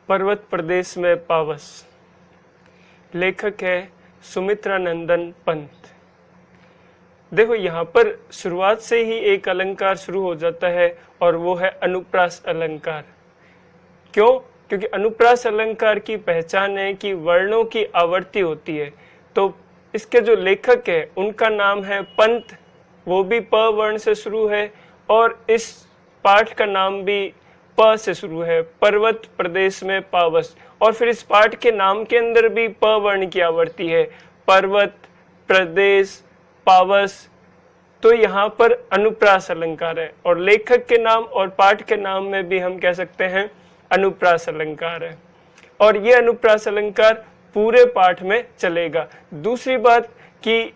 पर्वत प्रदेश में पावस। लेखक है सुमित्रा नंदन पंत। देखो यहाँ पर शुरुआत से ही एक अलंकार शुरू हो जाता है और वो है अनुप्रास अलंकार। क्यों? क्योंकि अनुप्रास अलंकार की पहचान है कि वर्णों की आवर्ती होती है। तो इसके जो लेखक है उनका नाम है पंत, वो भी प वर्ण से शुरू है, और इस पाठ का नाम भी प से शुरू है, पर्वत प्रदेश में पावस। और फिर इस पाठ के नाम के अंदर भी प वर्ण की आवर्ती है, पर्वत प्रदेश पावस। तो यहाँ पर अनुप्रास अलंकार है, और लेखक के नाम और पाठ के नाम में भी हम कह सकते हैं अनुप्रास अलंकार है, और ये अनुप्रास अलंकार पूरे पाठ में चलेगा। दूसरी बात कि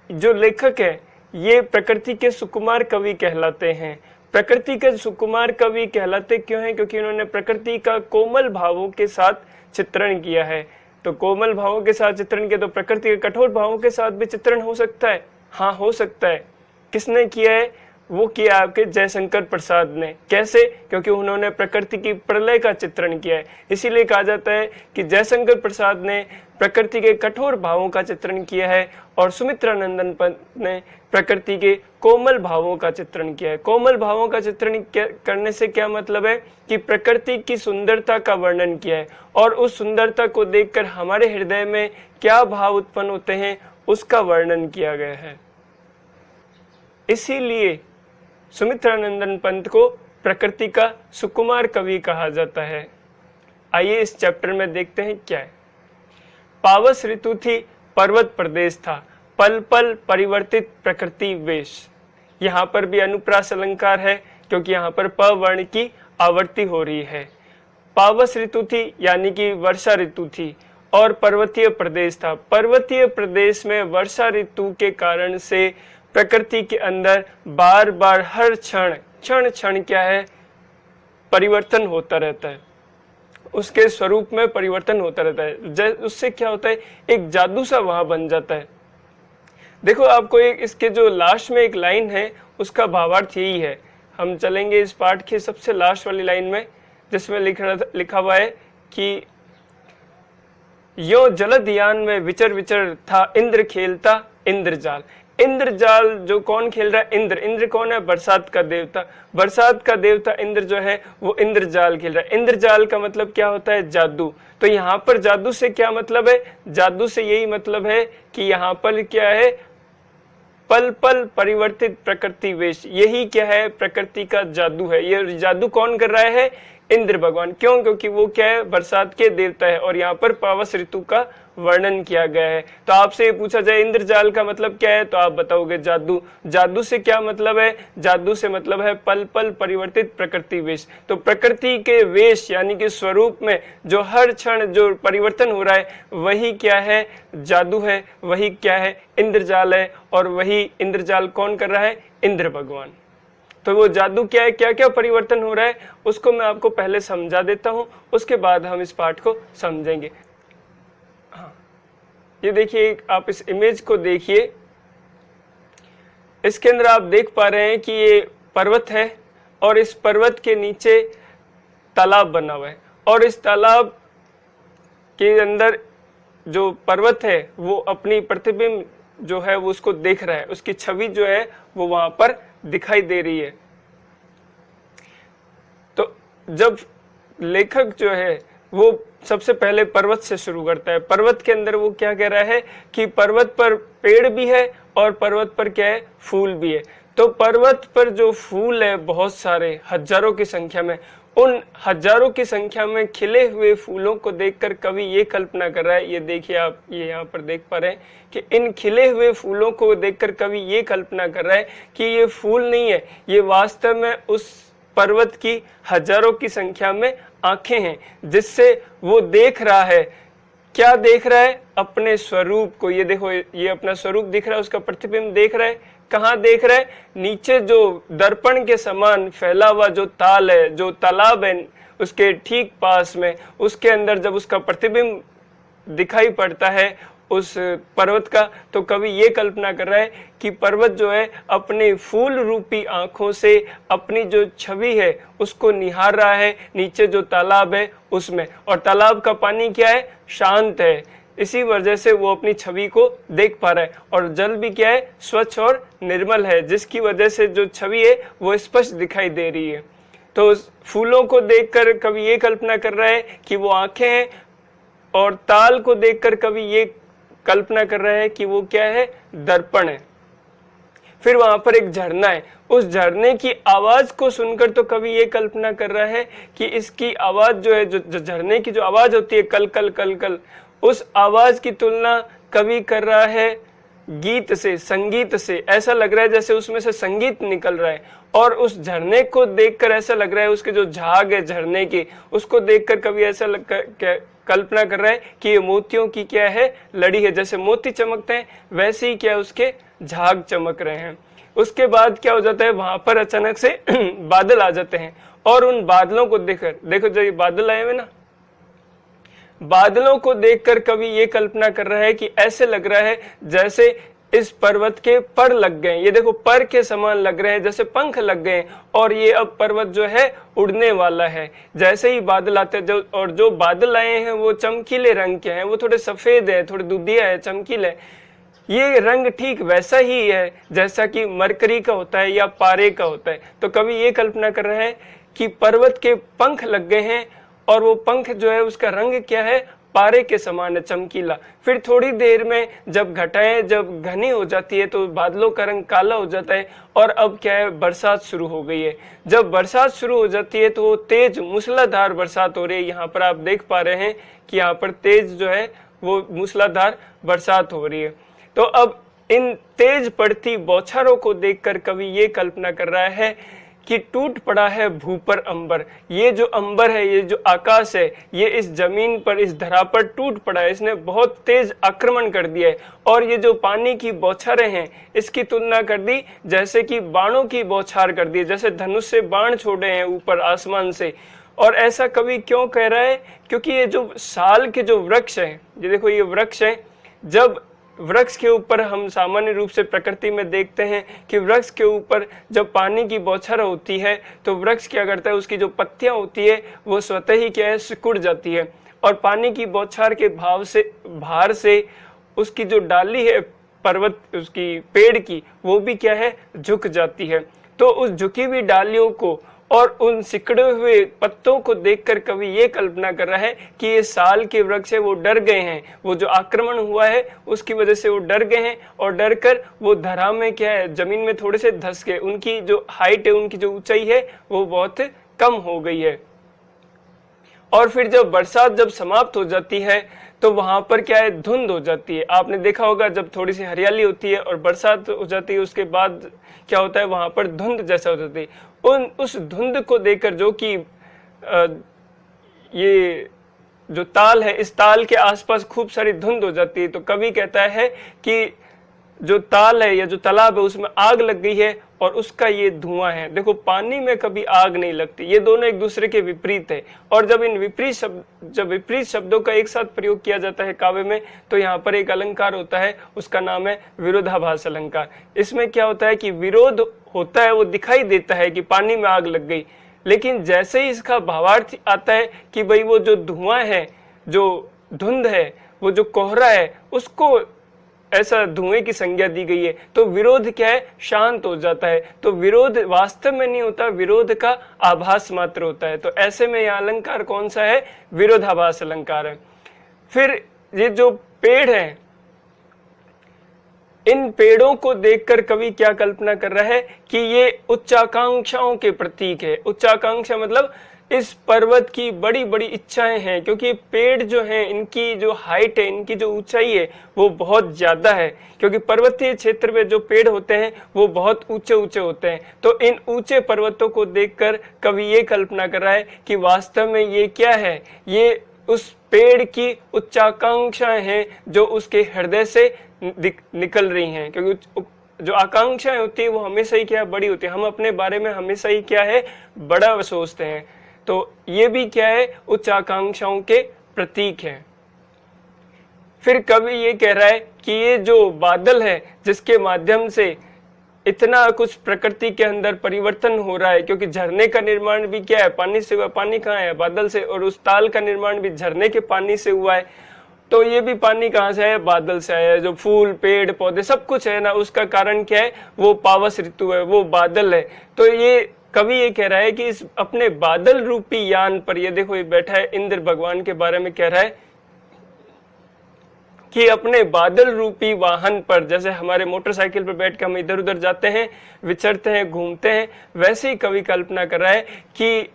जो लेखक है ये प्रकृति के सुकुमार कवि कहलाते हैं। प्रकृति के सुकुमार कवि कहलाते क्यों हैं? क्योंकि उन्होंने प्रकृति का कोमल भावों के साथ चित्रण किया है। तो कोमल भावों के साथ चित्रण किया, तो प्रकृति के कठोर भावों के साथ भी चित्रण हो सकता है। हाँ, हो सकता है। किसने किया है? वो किया आपके जयशंकर प्रसाद ने। कैसे? क्योंकि उन्होंने प्रकृति की प्रलय का चित्रण किया है। इसीलिए कहा जाता है कि जयशंकर प्रसाद ने प्रकृति के कठोर भावों का चित्रण किया है और सुमित्रा नंदन पंत ने प्रकृति के कोमल भावों का चित्रण किया है। कोमल भावों का चित्रण करने से क्या मतलब है? कि प्रकृति की सुंदरता का वर्णन किया है, और उस सुंदरता को देखकर हमारे हृदय में क्या भाव उत्पन्न होते हैं उसका वर्णन किया गया है। इसीलिए सुमित्रा नंदन पंत को प्रकृति का सुकुमार कवि कहा जाता है। आइए इस चैप्टर में देखते हैं क्या है। पावस ऋतु थी, पर्वत प्रदेश था, पल पल परिवर्तित प्रकृति वेश। यहाँ पर भी अनुप्रास अलंकार है क्योंकि यहाँ पर प वर्ण की आवर्ती हो रही है। पावस ऋतु थी यानी कि वर्षा ऋतु थी, और पर्वतीय प्रदेश था। पर्वतीय प्रदेश में वर्षा ऋतु के कारण से प्रकृति के अंदर बार बार हर क्षण क्षण क्या है? परिवर्तन होता रहता है, उसके स्वरूप में परिवर्तन होता रहता है। उससे क्या होता है? एक जादू सा वहां बन जाता है। देखो आपको एक इसके जो लास्ट में एक लाइन है उसका भावार्थ यही है। हम चलेंगे इस पाठ के सबसे लास्ट वाली लाइन में, जिसमें लिखा हुआ है कि यो जलदयान में विचर विचर था इंद्र खेलता इंद्रजाल। इंद्रजाल जो कौन खेल रहा है? इंद्र। इंद्र कौन है? बरसात का देवता। बरसात का देवता इंद्र जो है वो इंद्रजाल खेल रहा है। इंद्रजाल का मतलब क्या होता है? जादू। तो यहाँ पर जादू से क्या मतलब है? जादू से यही मतलब है कि यहाँ पर क्या है? पल पल परिवर्तित प्रकृति वेश। यही क्या है? प्रकृति का जादू है। ये जादू कौन कर रहा है? इंद्र भगवान। क्यों? क्योंकि वो क्या है? बरसात के देवता है, और यहाँ पर पावस ऋतु का वर्णन किया गया है। तो आपसे ये पूछा जाए इंद्रजाल का मतलब क्या है, तो आप बताओगे जादू। जादू से क्या मतलब है? जादू से मतलब है पल पल परिवर्तित प्रकृति वेश। तो प्रकृति के वेश यानी कि स्वरूप में जो हर क्षण जो परिवर्तन हो रहा है वही क्या है? जादू है। वही क्या है? इंद्रजाल है। और वही इंद्रजाल कौन कर रहा है? इंद्र भगवान। तो वो जादू क्या है, क्या क्या परिवर्तन हो रहा है, उसको मैं आपको पहले समझा देता हूं, उसके बाद हम इस पाठ को समझेंगे। हाँ, ये देखिए, आप इस इमेज को देखिए। इसके अंदर आप देख पा रहे हैं कि ये पर्वत है, और इस पर्वत के नीचे तालाब बना हुआ है, और इस तालाब के अंदर जो पर्वत है वो अपनी प्रतिबिंब जो है वो उसको देख रहा है। उसकी छवि जो है वो वहां पर दिखाई दे रही है। तो जब लेखक जो है वो सबसे पहले पर्वत से शुरू करता है। पर्वत के अंदर वो क्या कह रहा है कि पर्वत पर पेड़ भी है और पर्वत पर क्या है? फूल भी है। तो पर्वत पर जो फूल है बहुत सारे, हजारों की संख्या में, उन हजारों की संख्या में खिले हुए फूलों को देखकर कवि ये कल्पना कर रहा है। ये देखिए, आप ये यहाँ पर देख पा रहे हैं कि इन खिले हुए फूलों को देखकर कवि ये कल्पना कर रहा है कि ये फूल नहीं है, ये वास्तव में उस पर्वत की हजारों की संख्या में आंखें हैं, जिससे वो देख रहा है। क्या देख रहा है? अपने स्वरूप को। ये देखो, ये अपना स्वरूप दिख रहा है, उसका प्रतिबिंब देख रहा है। कहाँ देख रहा है? नीचे जो दर्पण के समान फैला हुआ जो ताल है, जो तालाब है, उसके ठीक पास में, उसके अंदर जब उसका प्रतिबिंब दिखाई पड़ता है उस पर्वत का, तो कवि ये कल्पना कर रहा है कि पर्वत जो है अपने फूल रूपी आंखों से अपनी जो छवि है उसको निहार रहा है, नीचे जो तालाब है उसमें, और तालाब का पानी क्या है, शांत है, इसी वजह से वो अपनी छवि को देख पा रहा है, और जल भी क्या है, स्वच्छ और निर्मल है, जिसकी वजह से जो छवि है वो स्पष्ट दिखाई दे रही है। तो फूलों को देखकर कवि ये कल्पना कर रहा है कि वो आंखें हैं, और ताल को देखकर कवि ये कल्पना कर रहा है कि वो क्या है, दर्पण है। फिर वहां पर एक झरना है, उस झरने की आवाज को सुनकर तो कवि ये कल्पना कर रहा है कि इसकी आवाज जो है, जो झरने की जो आवाज होती है, कल कल कल कल, उस आवाज की तुलना कवि कर रहा है गीत से, संगीत से। ऐसा लग रहा है जैसे उसमें से संगीत निकल रहा है, और उस झरने को देखकर ऐसा लग रहा है, उसके जो झाग है झरने की, उसको देखकर कवि ऐसा कल्पना कर रहा है कि ये मोतियों की क्या है, लड़ी है, जैसे मोती चमकते हैं वैसे ही क्या उसके झाग चमक रहे हैं। उसके बाद क्या हो जाता है, वहां पर अचानक से बादल आ जाते हैं, और उन बादलों को देखकर, देखो जो ये बादल आए हुए ना, बादलों को देखकर कवि ये कल्पना कर रहा है कि ऐसे लग रहा है जैसे इस पर्वत के पर लग गए, ये देखो पर के समान लग रहे हैं, जैसे पंख लग गए, और ये अब पर्वत जो है उड़ने वाला है। जैसे ही बादल आते हैं, और जो बादल आए हैं वो चमकीले रंग के हैं, वो थोड़े सफेद है, थोड़े दुधिया है, चमकीले, ये रंग ठीक वैसा ही है जैसा कि मरकरी का होता है या पारे का होता है। तो कवि ये कल्पना कर रहे हैं कि पर्वत के पंख लग गए हैं, और वो पंख जो है उसका रंग क्या है, पारे के समान है, चमकीला। फिर थोड़ी देर में जब घटाएं जब घनी हो जाती है तो बादलों का रंग काला हो जाता है, और अब क्या है, बरसात शुरू हो गई है। जब बरसात शुरू हो जाती है तो तेज मूसलाधार बरसात हो रही है। यहाँ पर आप देख पा रहे हैं कि यहाँ पर तेज जो है वो मूसलाधार बरसात हो रही है। तो अब इन तेज पड़ती बौछारों को देखकर कवि ये कल्पना कर रहा है कि टूट पड़ा है भू पर अंबर, ये जो अंबर है, ये जो आकाश है, ये इस जमीन पर, इस धरा पर टूट पड़ा है, इसने बहुत तेज आक्रमण कर दिया है। और ये जो पानी की बौछारें हैं, इसकी तुलना कर दी जैसे कि बाणों की बौछार कर दी, जैसे धनुष से बाण छोड़े हैं ऊपर आसमान से। और ऐसा कवि क्यों कह रहा है, क्योंकि ये जो साल के जो वृक्ष हैं, ये देखो ये वृक्ष है, जब वृक्ष के ऊपर हम सामान्य रूप से प्रकृति में देखते हैं कि वृक्ष के ऊपर जब पानी की बौछार होती है तो वृक्ष क्या करता है, उसकी जो पत्तियां होती है वो स्वतः ही क्या है, सिकुड़ जाती है, और पानी की बौछार के भार से उसकी जो डाली है पर्वत, उसकी पेड़ की, वो भी क्या है, झुक जाती है। तो उस झुकी हुई डालियों को और उन सिकड़े हुए पत्तों को देखकर कवि ये कल्पना कर रहा है कि ये साल के वृक्ष है, वो डर गए हैं, वो जो आक्रमण हुआ है उसकी वजह से वो डर गए हैं, और डर कर वो धरा में क्या है, जमीन में थोड़े से धंस गए, उनकी जो हाइट है, उनकी जो ऊंचाई है वो बहुत कम हो गई है। और फिर जब बरसात जब समाप्त हो जाती है तो वहां पर क्या है, धुंध हो जाती है। आपने देखा होगा जब थोड़ी सी हरियाली होती है और बरसात हो जाती है, उसके बाद क्या होता है, वहां पर धुंध जैसा हो जाती है। उस धुंध को देखकर, जो कि ये जो ताल है, इस ताल के आसपास खूब सारी धुंध हो जाती है, तो कवि कहता है कि जो ताल है या जो तालाब है उसमें आग लग गई है और उसका ये धुआं है। देखो पानी में कभी आग नहीं लगती, ये दोनों एक दूसरे के विपरीत है। और जब इन विपरीत शब्दों का एक साथ प्रयोग किया जाता है काव्य में, तो यहाँ पर एक अलंकार होता है, उसका नाम है विरोधाभास अलंकार। इसमें क्या होता है कि विरोध होता है, वो दिखाई देता है कि पानी में आग लग गई, लेकिन जैसे ही इसका भावार्थ आता है कि भाई वो जो धुआं है, जो धुंध है, वो जो कोहरा है, उसको ऐसा धुएं की संज्ञा दी गई है, तो विरोध क्या है, शांत हो जाता है। तो विरोध वास्तव में नहीं होता, विरोध का आभास मात्र होता है। तो ऐसे में यह अलंकार कौन सा है, विरोधाभास अलंकार है। फिर ये जो पेड़ है, इन पेड़ों को देखकर कवि क्या कल्पना कर रहा है कि ये उच्चाकांक्षाओं के प्रतीक है। उच्चाकांक्षा मतलब इस पर्वत की बड़ी बड़ी इच्छाएं हैं, क्योंकि पेड़ जो हैं, इनकी जो हाइट है, इनकी जो ऊंचाई है वो बहुत ज्यादा है, क्योंकि पर्वतीय क्षेत्र में जो पेड़ होते हैं वो बहुत ऊंचे ऊंचे होते हैं। तो इन ऊंचे पर्वतों को देखकर कवि ये कल्पना कर रहा है कि वास्तव में ये क्या है, ये उस पेड़ की उच्चाकांक्षाएं हैं जो उसके हृदय से निकल रही हैं। क्योंकि जो आकांक्षाएं होती है वो हमेशा ही क्या बड़ी होती है, हम अपने बारे में हमेशा ही क्या है, बड़ा सोचते हैं। तो ये भी क्या है, उच्च आकांक्षाओं के प्रतीक हैं। फिर कवि ये कह रहा है कि ये जो बादल है जिसके माध्यम से इतना कुछ प्रकृति के अंदर परिवर्तन हो रहा है, क्योंकि झरने का निर्माण भी क्या है, पानी से हुआ। पानी कहाँ है, बादल से। और उस ताल का निर्माण भी झरने के पानी से हुआ है। तो ये भी पानी कहाँ से है, बादल से आया है। जो फूल पेड़ पौधे सब कुछ है ना, उसका कारण क्या है, वो पावस ऋतु है, वो बादल है। तो ये कवि ये कह रहा है कि इस अपने बादल रूपी यान पर, ये देखो ये बैठा है, इंद्र भगवान के बारे में कह रहा है कि अपने बादल रूपी वाहन पर, जैसे हमारे मोटरसाइकिल पर बैठ के हम इधर उधर जाते हैं, विचरते हैं, घूमते हैं, वैसे ही कवि कल्पना कर रहा है कि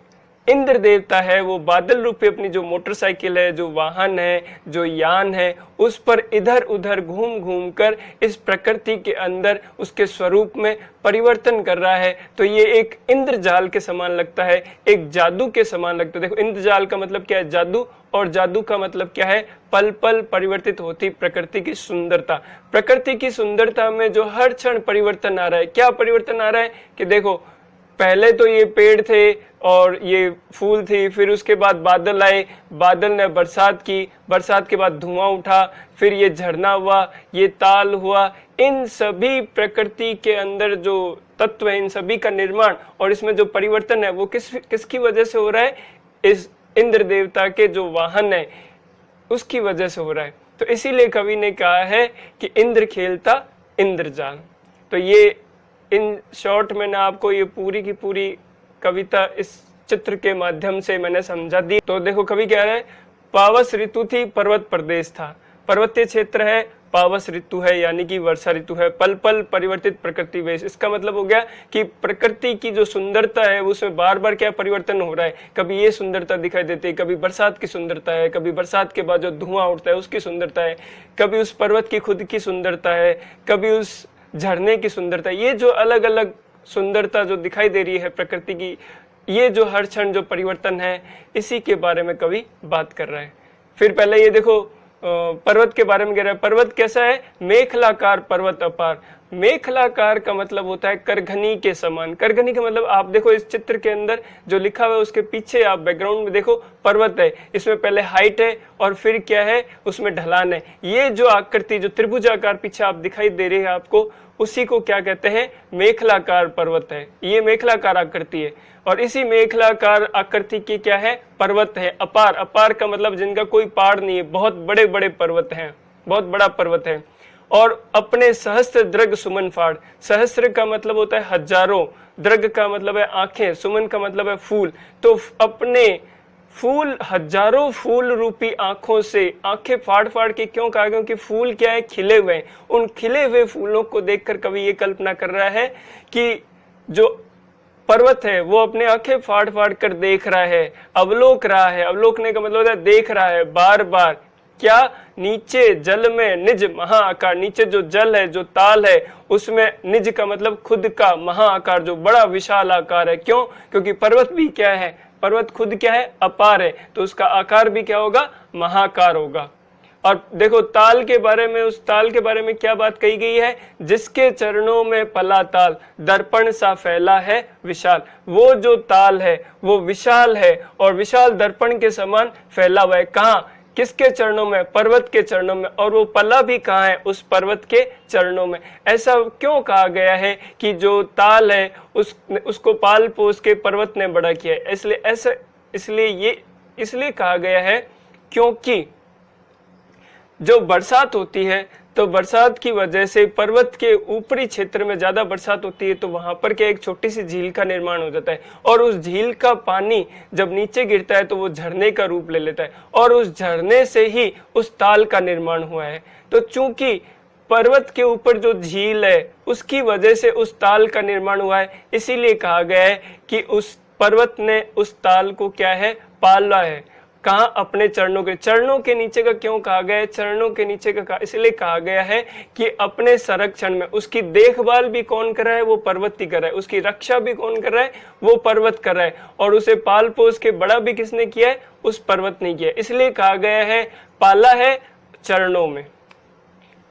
इंद्र देवता है वो बादल रूपी अपनी जो मोटरसाइकिल है, जो वाहन है, जो यान है, उस पर इधर उधर घूम घूम कर इस प्रकृति के अंदर उसके स्वरूप में परिवर्तन कर रहा है। तो ये एक इंद्रजाल के समान लगता है, एक जादू के समान लगता है। देखो इंद्रजाल का मतलब क्या है, जादू, और जादू का मतलब क्या है, पल पल परिवर्तित होती प्रकृति की सुंदरता। प्रकृति की सुंदरता में जो हर क्षण परिवर्तन आ रहा है। क्या परिवर्तन आ रहा है कि देखो पहले तो ये पेड़ थे और ये फूल थी, फिर उसके बाद बादल आए, बादल ने बरसात की, बरसात के बाद धुआं उठा, फिर ये झरना हुआ, ये ताल हुआ। इन सभी प्रकृति के अंदर जो तत्व है, इन सभी का निर्माण और इसमें जो परिवर्तन है वो किसकी वजह से हो रहा है, इस इंद्र देवता के जो वाहन है उसकी वजह से हो रहा है। तो इसीलिए कवि ने कहा है कि इंद्र खेलता इंद्रजाल। तो ये इन शॉर्ट में ना आपको ये पूरी की पूरी कविता इस चित्र के माध्यम से मैंने समझा दी। तो देखो कवि कह रहा है, पावस ऋतु थी, पर्वत प्रदेश था, पर्वतीय क्षेत्र है, पावस ऋतु है यानी कि वर्षा ऋतु है, पल पल परिवर्तित प्रकृति वेश। इसका मतलब हो गया कि प्रकृति की जो सुंदरता है उसमें बार बार क्या परिवर्तन हो रहा है। कभी ये सुंदरता दिखाई देती है, कभी बरसात की सुंदरता है, कभी बरसात के बाद जो धुआं उठता है उसकी सुंदरता है, कभी उस पर्वत की खुद की सुंदरता है, कभी उस झरने की सुंदरता। ये जो अलग अलग सुंदरता जो दिखाई दे रही है प्रकृति की, ये जो हर क्षण जो परिवर्तन है, इसी के बारे में कवि बात कर रहा है। फिर पहले ये देखो पर्वत के बारे में कह रहा है, पर्वत कैसा है, मेखलाकार पर्वत अपार। मेखलाकार का मतलब होता है करघनी के समान। करघनी का मतलब आप देखो इस चित्र के अंदर जो लिखा हुआ है उसके पीछे आप बैकग्राउंड में देखो पर्वत है, इसमें पहले हाइट है और फिर क्या है, उसमें ढलान है। ये जो आकृति जो त्रिभुजाकार पीछे आप दिखाई दे रही है आपको, उसी को क्या कहते हैं, मेखलाकार पर्वत है। ये मेखलाकार आकृति है और इसी मेखलाकार आकृति की क्या है, पर्वत है। अपार, अपार का मतलब जिनका कोई पार नहीं है, बहुत बड़े बड़े पर्वत हैं, बहुत बड़ा पर्वत है। और अपने सहस्त्र द्रग सुमन फाड़। सहस्त्र का मतलब होता है हजारों, द्रग का मतलब है आंखें, सुमन का मतलब है फूल। तो अपने फूल, हजारों फूल रूपी आंखों से आंखें फाड़ फाड़ के क्यों कहा, क्योंकि फूल क्या है, खिले हुए हैं। उन खिले हुए फूलों को देखकर कवि ये कल्पना कर रहा है कि जो पर्वत है वो अपने आंखें फाड़ फाड़ कर देख रहा है, अवलोक रहा है। अवलोकने का मतलब होता है देख रहा है बार बार। क्या, नीचे जल में निज महाआकार। नीचे जो जल है, जो ताल है, उसमें निज का मतलब खुद का, महाआकार जो बड़ा विशाल आकार है। क्यों, क्योंकि पर्वत भी क्या है, पर्वत खुद क्या है, अपार है, तो उसका आकार भी क्या होगा, महाकार होगा। और देखो ताल के बारे में, उस ताल के बारे में क्या बात कही गई है, जिसके चरणों में पला ताल, दर्पण सा फैला है विशाल। वो जो ताल है वो विशाल है और विशाल दर्पण के समान फैला हुआ है। कहाँ, किसके चरणों में, पर्वत के चरणों में। और वो पला भी कहाँ है, उस पर्वत के चरणों में। ऐसा क्यों कहा गया है कि जो ताल है उसको पाल पोस के पर्वत ने बड़ा किया है। इसलिए ऐसा, इसलिए कहा गया है क्योंकि जो बरसात होती है तो बरसात की वजह से पर्वत के ऊपरी क्षेत्र में ज्यादा बरसात होती है, तो वहां पर क्या एक छोटी सी झील का निर्माण हो जाता है और उस झील का पानी जब नीचे गिरता है तो वो झरने का रूप ले लेता है और उस झरने से ही उस ताल का निर्माण हुआ है। तो चूंकि पर्वत के ऊपर जो झील है उसकी वजह से उस ताल का निर्माण हुआ है, इसीलिए कहा गया है कि उस पर्वत ने उस ताल को क्या है, पाला है। कहा, अपने चरणों के नीचे का क्यों कहा गया है, चरणों के नीचे का इसलिए कहा गया है कि अपने संरक्षण में उसकी देखभाल भी कौन कर रहा है, वो पर्वत ही कर रहा है। उसकी रक्षा भी कौन कर रहा है, वो पर्वत कर रहा है। और उसे पाल पोस के बड़ा भी किसने किया है, उस पर्वत ने किया। इसलिए कहा गया है पाला है चरणों में।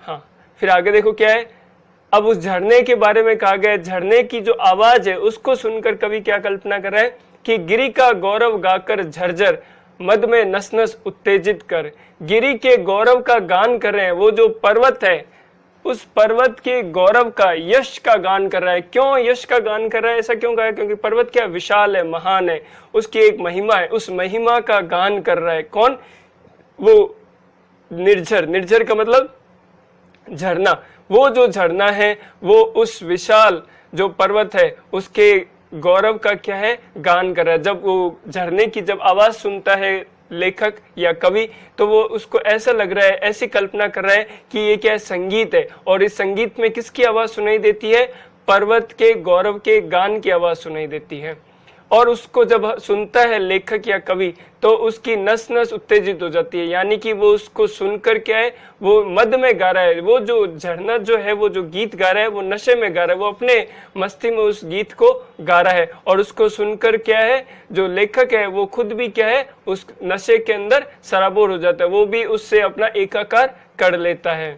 हाँ, फिर आगे देखो क्या है, अब उस झरने के बारे में कहा गया है, झरने की जो आवाज है उसको सुनकर कवि क्या कल्पना कर रहा है कि गिरी का गौरव गाकर झरझर मद में नस नस उत्तेजित कर। गिरि के गौरव का गान कर रहे हैं, वो जो पर्वत है उस पर्वत के गौरव का, यश का गान कर रहा है। क्यों यश का गान कर रहा है, ऐसा क्यों कहा? क्योंकि पर्वत क्या विशाल है, महान है, उसकी एक महिमा है, उस महिमा का गान कर रहा है। कौन? वो निर्झर। निर्झर का मतलब झरना। वो जो झरना है वो उस विशाल जो पर्वत है उसके गौरव का क्या है, गान कर रहा है। जब वो झरने की जब आवाज सुनता है लेखक या कवि, तो वो उसको ऐसा लग रहा है, ऐसी कल्पना कर रहा है कि ये क्या है, संगीत है। और इस संगीत में किसकी आवाज सुनाई देती है? पर्वत के गौरव के गान की आवाज सुनाई देती है। और उसको जब सुनता है लेखक या कवि तो उसकी नस नस उत्तेजित हो जाती है, यानी कि वो उसको सुनकर क्या है, वो मद में गा रहा है। वो जो झरना जो है, वो जो गीत गा रहा है, वो नशे में गा रहा है, वो अपने मस्ती में उस गीत को गा रहा है। और उसको सुनकर क्या है, जो लेखक है वो खुद भी क्या है, उस नशे के अंदर सराबोर हो जाता है, वो भी उससे अपना एकाकार कर लेता है।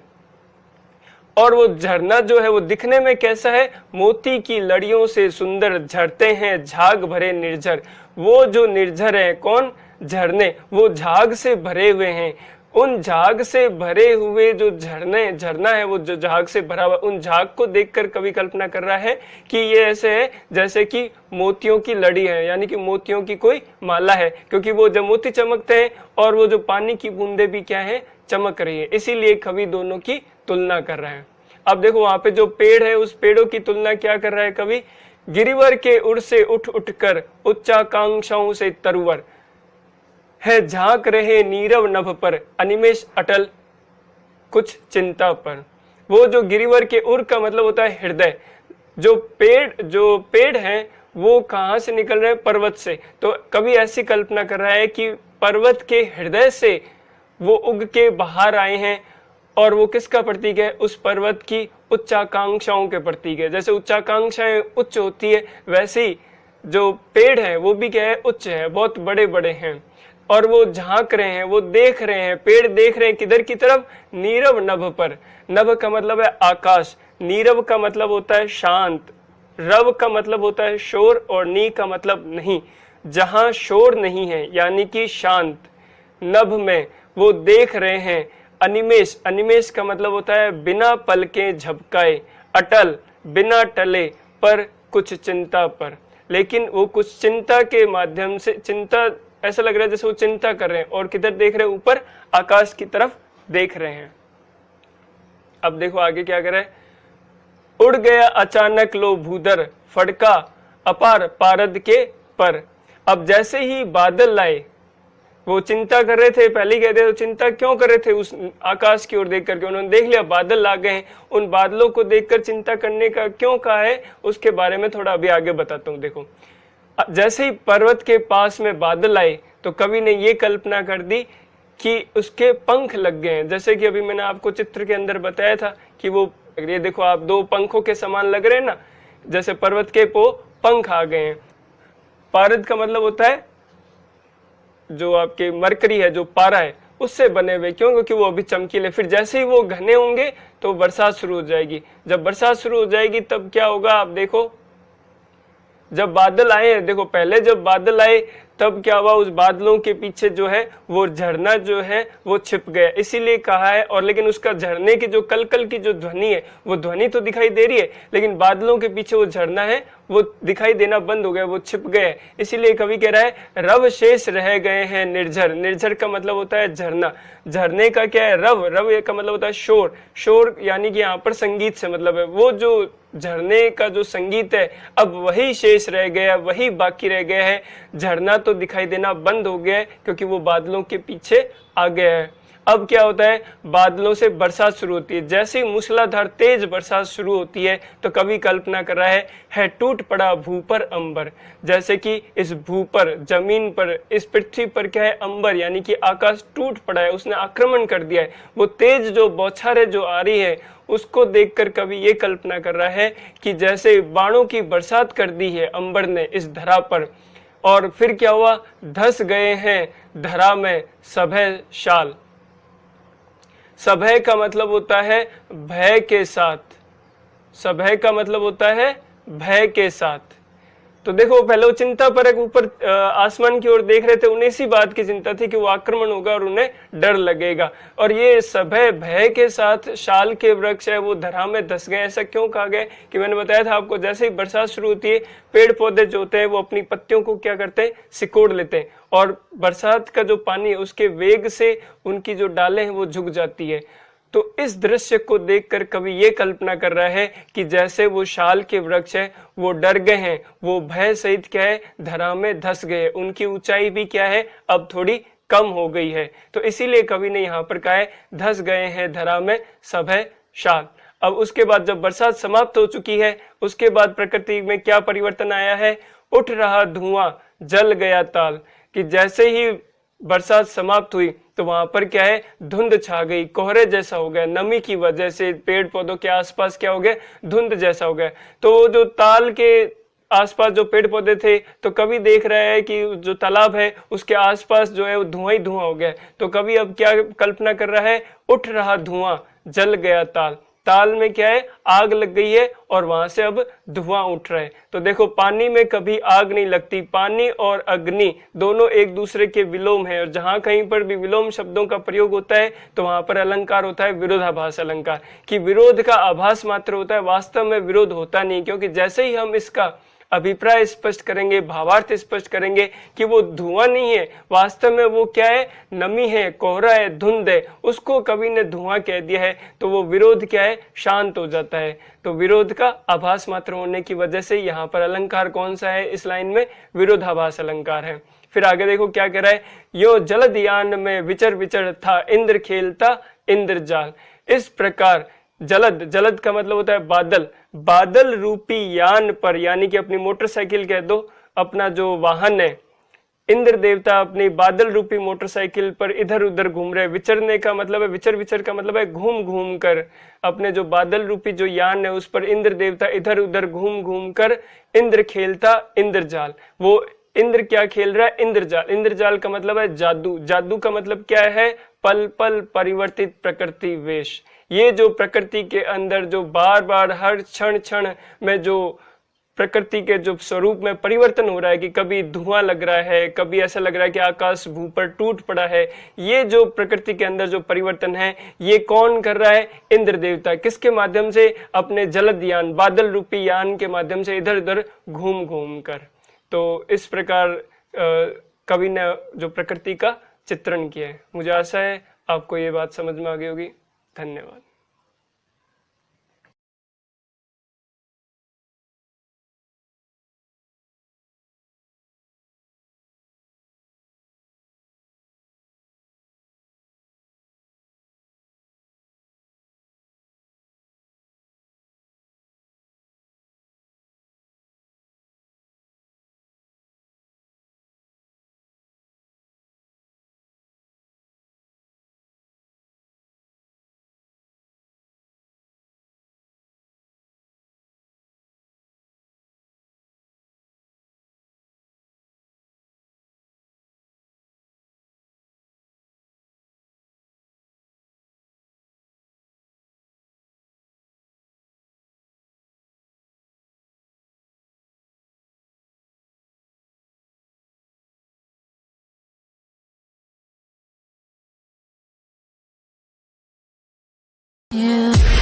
और वो झरना जो है वो दिखने में कैसा है? मोती की लड़ियों से सुंदर झरते हैं झाग भरे निर्झर। वो जो निर्झर है, कौन? झरने, वो झाग से भरे हुए हैं। उन झाग से भरे हुए जो झरना है, वो जो झाग से भरा हुआ, उन झाग को देखकर कवि कल्पना कर रहा है कि ये ऐसे है जैसे कि मोतियों की लड़ी है, यानी कि मोतियों की कोई माला है, क्योंकि वो जब मोती चमकते हैं और वो जो पानी की बूंदे भी क्या है, चमक रही है। इसीलिए कवि दोनों की तुलना कर रहा है। अब देखो वहां पे जो पेड़ है, उस पेड़ों की तुलना क्या कर रहा है कवि? गिरिवर के उड़ से उठ उठ कर उच्चाकांक्षाओं से तरुवर है, झांक रहे नीरव नभ पर अनिमेष अटल कुछ चिंता पर। वो जो गिरिवर के उर का मतलब होता है हृदय। जो पेड़ है वो कहां से निकल रहे हैं? पर्वत से। तो कवि ऐसी कल्पना कर रहा है कि पर्वत के हृदय से वो उग के बाहर आए हैं, और वो किसका प्रतीक है? उस पर्वत की उच्चाकांक्षाओं के प्रतीक है। जैसे उच्चाकांक्षाएं उच्च होती है, वैसे ही जो पेड़ है वो भी क्या है? उच्च है, बहुत बड़े बड़े हैं। और वो झांक रहे हैं, वो देख रहे हैं, पेड़ देख रहे हैं किधर की तरफ? नीरव नभ पर। नभ का मतलब है आकाश, नीरव का मतलब होता है शांत, रव का मतलब होता है शोर, और नी का मतलब नहीं। जहां शोर नहीं है यानी कि शांत, नभ में वो देख रहे हैं। अनिमेष, अनिमेष का मतलब होता है बिना पलकें झपकाए, अटल बिना टले, पर कुछ चिंता पर। लेकिन वो कुछ चिंता के माध्यम से, चिंता ऐसा लग रहा है जैसे वो चिंता कर रहे हैं, और किधर देख रहे हैं? ऊपर आकाश की तरफ देख रहे हैं। अब देखो आगे क्या कर रहे हैं? उड़ गया अचानक लो भूधर, फड़का अपार पारद के पर। अब जैसे ही बादल लाए, वो चिंता कर रहे थे, पहले ही कहते तो चिंता क्यों कर रहे थे? उस आकाश की ओर देख करके उन्होंने देख लिया बादल आ गए हैं, उन बादलों को देखकर चिंता करने का क्यों कहा है, उसके बारे में थोड़ा अभी आगे बताता हूं। देखो, जैसे ही पर्वत के पास में बादल आए तो कवि ने ये कल्पना कर दी कि उसके पंख लग गए हैं। जैसे कि अभी मैंने आपको चित्र के अंदर बताया था कि वो, ये देखो आप, दो पंखों के समान लग रहे हैं ना, जैसे पर्वत के पंख आ गए हैं। पारद का मतलब होता है जो आपके मरकरी है, जो पारा है, उससे बने हुए। क्यों? क्योंकि वो अभी चमकीले। फिर जैसे ही वो घने होंगे तो बरसात शुरू हो जाएगी। जब बरसात शुरू हो जाएगी तब क्या होगा? आप देखो, जब बादल आए हैं, देखो पहले जब बादल आए तब क्या हुआ? उस बादलों के पीछे जो है वो झरना जो है वो छिप गया, इसीलिए कहा है। और लेकिन उसका झरने की जो कलकल की जो ध्वनि है, वो ध्वनि तो दिखाई दे रही है, लेकिन बादलों के पीछे वो झरना है वो दिखाई देना बंद हो गया, वो छिप गए। इसीलिए कवि कह रहा है रव शेष रह गए हैं निर्झर। निर्झर का मतलब होता है झरना। झरने का क्या है? रव। रव का मतलब होता है शोर। शोर यानी कि यहाँ पर संगीत से मतलब है। वो जो झरने का जो संगीत है अब वही शेष रह गया, वही बाकी रह गया है। झरना तो दिखाई देना बंद हो गया है क्योंकि वो बादलों के पीछे आ गया है। अब क्या होता है? बादलों से बरसात शुरू होती है। जैसे ही मूसलाधार तेज बरसात शुरू होती है तो कवि कल्पना कर रहा है टूट पड़ा भू पर अंबर। जैसे कि इस भू पर, जमीन पर, इस पृथ्वी पर क्या है? अंबर, यानी कि आकाश टूट पड़ा है, उसने आक्रमण कर दिया है। वो तेज जो बौछारें जो आ रही है उसको देखकर कवि ये कल्पना कर रहा है कि जैसे बाणों की बरसात कर दी है अंबर ने इस धरा पर, और फिर क्या हुआ? धस गए हैं धरा में सभय शाल। सभय का मतलब होता है भय के साथ। सभय का मतलब होता है भय के साथ। तो देखो पहले वो चिंता परक ऊपर आसमान की ओर देख रहे थे, उन्हें इसी बात की चिंता थी कि वो आक्रमण होगा और उन्हें डर लगेगा। और ये सभय भय के साथ शाल के वृक्ष है वो धरा में धस गए। ऐसा क्यों कहा गया कि मैंने बताया था आपको, जैसे ही बरसात शुरू होती है पेड़ पौधे जो होते हैं वो अपनी पत्तियों को क्या करते हैं, सिकोड़ लेते हैं, और बरसात का जो पानी है उसके वेग से उनकी जो डालें हैं वो झुक जाती है। तो इस दृश्य को देखकर कवि ये कल्पना कर रहा है कि जैसे वो शाल के वृक्ष है वो डर गए हैं, वो भय सहित क्या है, धरा में धस गए, उनकी ऊंचाई भी क्या है अब थोड़ी कम हो गई है। तो इसीलिए कवि ने यहाँ पर कहा है धस गए हैं धरा में सभय शाल। अब उसके बाद जब बरसात समाप्त हो चुकी है उसके बाद प्रकृति में क्या परिवर्तन आया है, उठ रहा धुआं जल गया ताल, कि जैसे ही बरसात समाप्त हुई तो वहां पर क्या है, धुंध छा गई, कोहरे जैसा हो गया, नमी की वजह से पेड़ पौधों के आसपास क्या हो गया, धुंध जैसा हो गया। तो जो ताल के आसपास जो पेड़ पौधे थे, तो कवि देख रहा है कि जो तालाब है उसके आसपास जो है वो धुआं ही धुआं हो गया। तो कवि अब क्या कल्पना कर रहा है, उठ रहा धुआं जल गया ताल, ताल में क्या है, आग लग गई है और वहां से अब धुआं उठ रहा है। तो देखो पानी में कभी आग नहीं लगती, पानी और अग्नि दोनों एक दूसरे के विलोम है, और जहां कहीं पर भी विलोम शब्दों का प्रयोग होता है तो वहां पर अलंकार होता है विरोधाभास अलंकार, कि विरोध का आभास मात्र होता है, वास्तव में विरोध होता नहीं। क्योंकि जैसे ही हम इसका अभिप्राय स्पष्ट करेंगे, भावार्थ स्पष्ट करेंगे कि वो धुआं नहीं है, वास्तव में वो क्या है, नमी है, कोहरा है, धुंध है, उसको कवि ने धुआं कह दिया है, तो वो विरोध क्या है, शांत हो जाता है। तो विरोध का आभास मात्र होने की वजह से यहाँ पर अलंकार कौन सा है इस लाइन में, विरोधाभास अलंकार है। फिर आगे देखो क्या कह रहा है, यो जलद यान में विचर विचर था इंद्र खेलता इंद्रजाल। इस प्रकार जलद, जलद का मतलब होता है बादल, बादल रूपी यान पर, यानी कि अपनी मोटरसाइकिल कह दो, अपना जो वाहन है, इंद्र देवता अपनी बादल रूपी मोटरसाइकिल पर इधर उधर घूम रहे। विचरने का मतलब है, विचर विचर का मतलब है घूम घूम कर, अपने जो बादल रूपी जो यान है उस पर इंद्र देवता इधर उधर घूम घूम कर इंद्र खेलता इंद्रजाल। वो इंद्र क्या खेल रहा है, इंद्रजाल। इंद्रजाल का मतलब है जादू, जादू का मतलब क्या है, पल पल परिवर्तित प्रकृति वेश। ये जो प्रकृति के अंदर जो बार बार हर क्षण क्षण में जो प्रकृति के जो स्वरूप में परिवर्तन हो रहा है, कि कभी धुआं लग रहा है, कभी ऐसा लग रहा है कि आकाश भू पर टूट पड़ा है, ये जो प्रकृति के अंदर जो परिवर्तन है ये कौन कर रहा है, इंद्र देवता। किसके माध्यम से, अपने जलद यान, बादल रूपी यान के माध्यम से इधर उधर घूम घूम कर। तो इस प्रकार कवि ने जो प्रकृति का चित्रण किया है। मुझे आशा है आपको ये बात समझ में आ गई होगी। धन्यवाद। Yeah.